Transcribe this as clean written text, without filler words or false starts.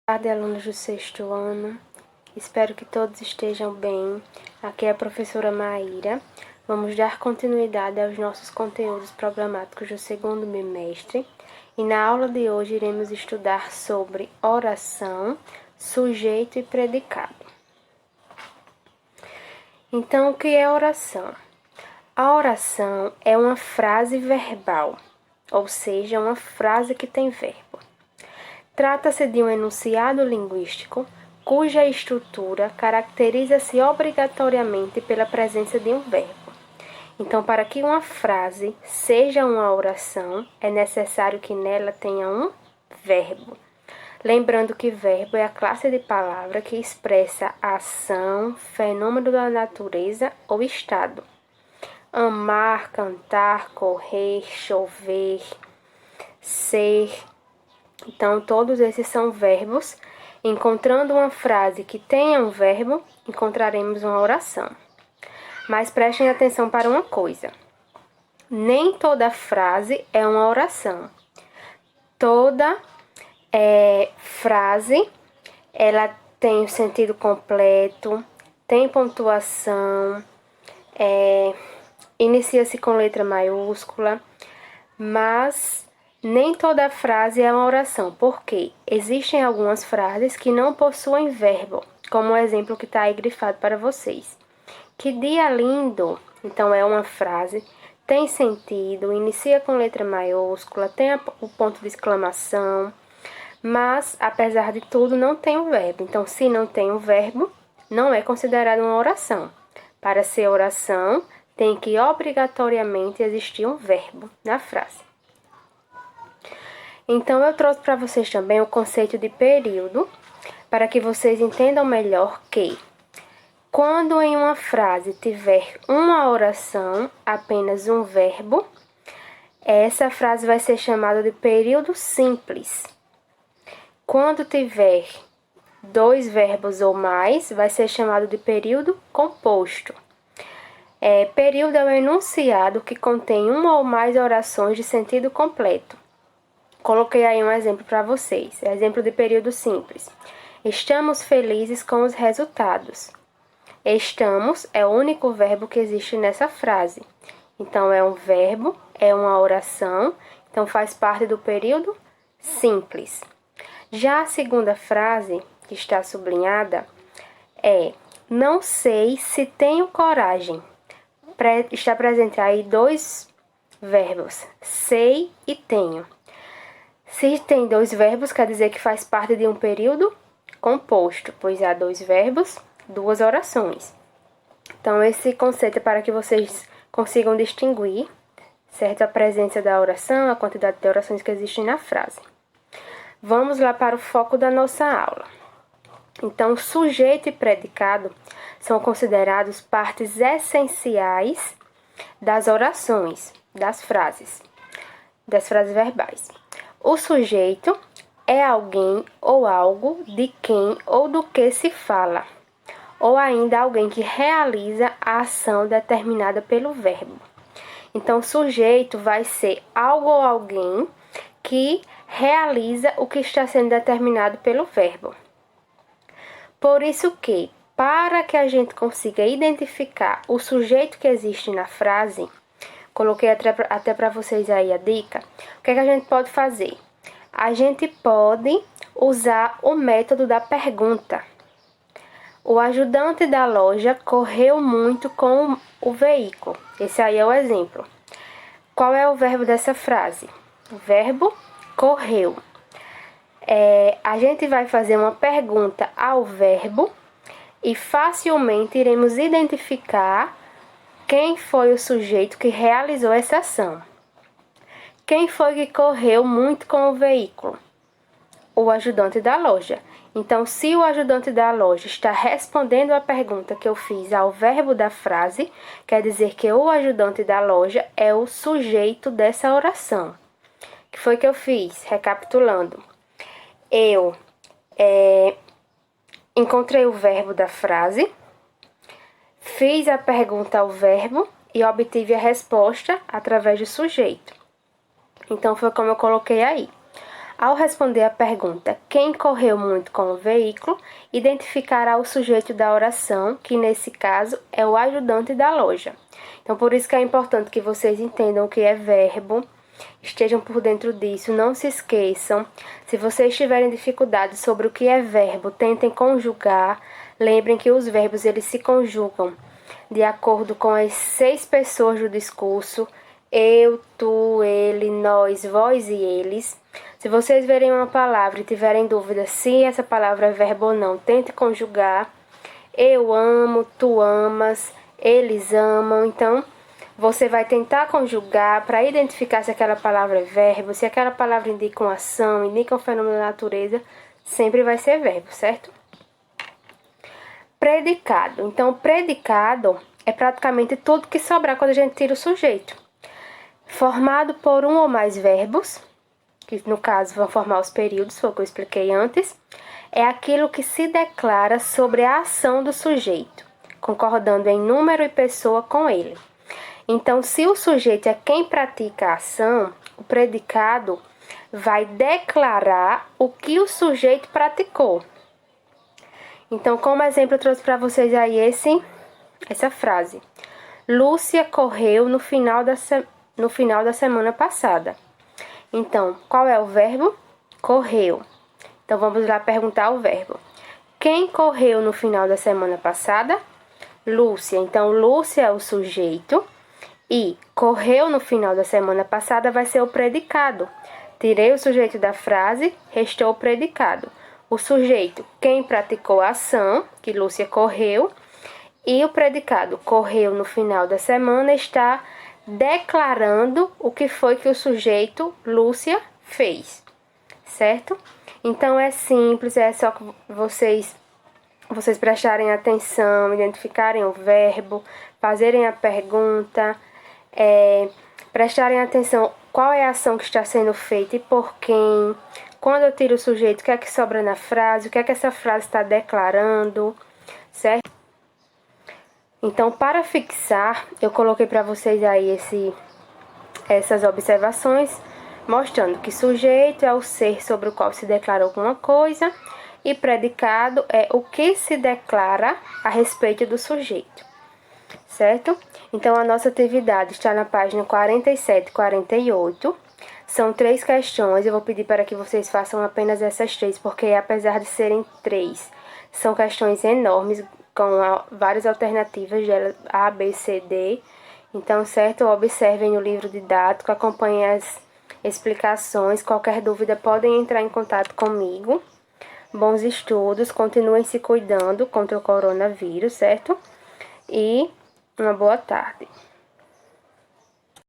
Boa tarde, alunos do sexto ano. Espero que todos estejam bem. Aqui é a professora Maíra. Vamos dar continuidade aos nossos conteúdos programáticos do segundo bimestre. E na aula de hoje iremos estudar sobre oração, sujeito e predicado. Então, o que é oração? A oração é uma frase verbal, ou seja, uma frase que tem verbo. Trata-se de um enunciado linguístico cuja estrutura caracteriza-se obrigatoriamente pela presença de um verbo. Então, para que uma frase seja uma oração, é necessário que nela tenha um verbo. Lembrando que verbo é a classe de palavra que expressa ação, fenômeno da natureza ou estado. Amar, cantar, correr, chover, ser. Então, todos esses são verbos. Encontrando uma frase que tenha um verbo, encontraremos uma oração. Mas prestem atenção para uma coisa. Nem toda frase é uma oração. Toda frase, ela tem o sentido completo, tem pontuação, inicia-se com letra maiúscula, mas nem toda frase é uma oração, porque existem algumas frases que não possuem verbo, como o exemplo que está aí grifado para vocês. Que dia lindo! Então, é uma frase, tem sentido, inicia com letra maiúscula, tem o ponto de exclamação, mas, apesar de tudo, não tem o verbo. Então, se não tem o verbo, não é considerado uma oração. Para ser oração, tem que obrigatoriamente existir um verbo na frase. Então, eu trouxe para vocês também o conceito de período, para que vocês entendam melhor que, quando em uma frase tiver uma oração, apenas um verbo, essa frase vai ser chamada de período simples. Quando tiver dois verbos ou mais, vai ser chamado de período composto. Período é um enunciado que contém uma ou mais orações de sentido completo. Coloquei aí um exemplo para vocês. Exemplo de período simples. Estamos felizes com os resultados. Estamos é o único verbo que existe nessa frase. Então, é um verbo, é uma oração, então faz parte do período simples. Já a segunda frase, que está sublinhada, é: não sei se tenho coragem. Está presente aí dois verbos, sei e tenho. Se tem dois verbos, quer dizer que faz parte de um período composto, pois há dois verbos, duas orações. Então, esse conceito é para que vocês consigam distinguir, certo? A presença da oração, a quantidade de orações que existem na frase. Vamos lá para o foco da nossa aula. Então, sujeito e predicado são considerados partes essenciais das orações, das frases verbais. O sujeito é alguém ou algo de quem ou do que se fala, ou ainda alguém que realiza a ação determinada pelo verbo. Então, sujeito vai ser algo ou alguém que realiza o que está sendo determinado pelo verbo. Por isso que, para que a gente consiga identificar o sujeito que existe na frase, coloquei até para vocês aí a dica. O que é que a gente pode fazer? A gente pode usar o método da pergunta. O ajudante da loja correu muito com o veículo. Esse aí é o exemplo. Qual é o verbo dessa frase? O verbo correu. A gente vai fazer uma pergunta ao verbo e facilmente iremos identificar quem foi o sujeito que realizou essa ação. Quem foi que correu muito com o veículo? O ajudante da loja. Então, se o ajudante da loja está respondendo a pergunta que eu fiz ao verbo da frase, quer dizer que o ajudante da loja é o sujeito dessa oração. O que foi que eu fiz? Recapitulando. Eu encontrei o verbo da frase, fiz a pergunta ao verbo e obtive a resposta através do sujeito. Então, foi como eu coloquei aí. Ao responder a pergunta quem correu muito com o veículo, identificará o sujeito da oração, que nesse caso é o ajudante da loja. Então, por isso que é importante que vocês entendam o que é verbo, estejam por dentro disso, não se esqueçam. Se vocês tiverem dificuldade sobre o que é verbo, tentem conjugar. Lembrem que os verbos eles se conjugam de acordo com as 6 pessoas do discurso: eu, tu, ele, nós, vós e eles. Se vocês verem uma palavra e tiverem dúvida se essa palavra é verbo ou não, tente conjugar. Eu amo, tu amas, eles amam. Então, você vai tentar conjugar para identificar se aquela palavra é verbo, se aquela palavra indica uma ação, indica um fenômeno da natureza, sempre vai ser verbo, certo? Predicado. Então, predicado é praticamente tudo que sobrar quando a gente tira o sujeito. Formado por um ou mais verbos, que no caso vão formar os períodos, foi o que eu expliquei antes, é aquilo que se declara sobre a ação do sujeito, concordando em número e pessoa com ele. Então, se o sujeito é quem pratica a ação, o predicado vai declarar o que o sujeito praticou. Então, como exemplo, eu trouxe para vocês aí essa frase. Lúcia correu no final da semana passada. Então, qual é o verbo? Correu. Então, vamos lá perguntar o verbo. Quem correu no final da semana passada? Lúcia. Então, Lúcia é o sujeito e correu no final da semana passada vai ser o predicado. Tirei o sujeito da frase, restou o predicado. O sujeito, quem praticou a ação, que Lúcia correu, e o predicado, correu no final da semana, está declarando o que foi que o sujeito, Lúcia, fez, certo? Então, é simples, é só que vocês prestarem atenção, identificarem o verbo, fazerem a pergunta, prestarem atenção qual é a ação que está sendo feita e por quem. Quando eu tiro o sujeito, o que é que sobra na frase, o que é que essa frase está declarando, certo? Então, para fixar, eu coloquei para vocês aí essas observações, mostrando que sujeito é o ser sobre o qual se declara alguma coisa e predicado é o que se declara a respeito do sujeito, certo? Então, a nossa atividade está na página 47 e 48. São 3 questões, eu vou pedir para que vocês façam apenas essas 3, porque apesar de serem 3, são questões enormes, com várias alternativas de A, B, C, D. Então, certo? Observem o livro didático, acompanhem as explicações. Qualquer dúvida, podem entrar em contato comigo. Bons estudos, continuem se cuidando contra o coronavírus, certo? E uma boa tarde.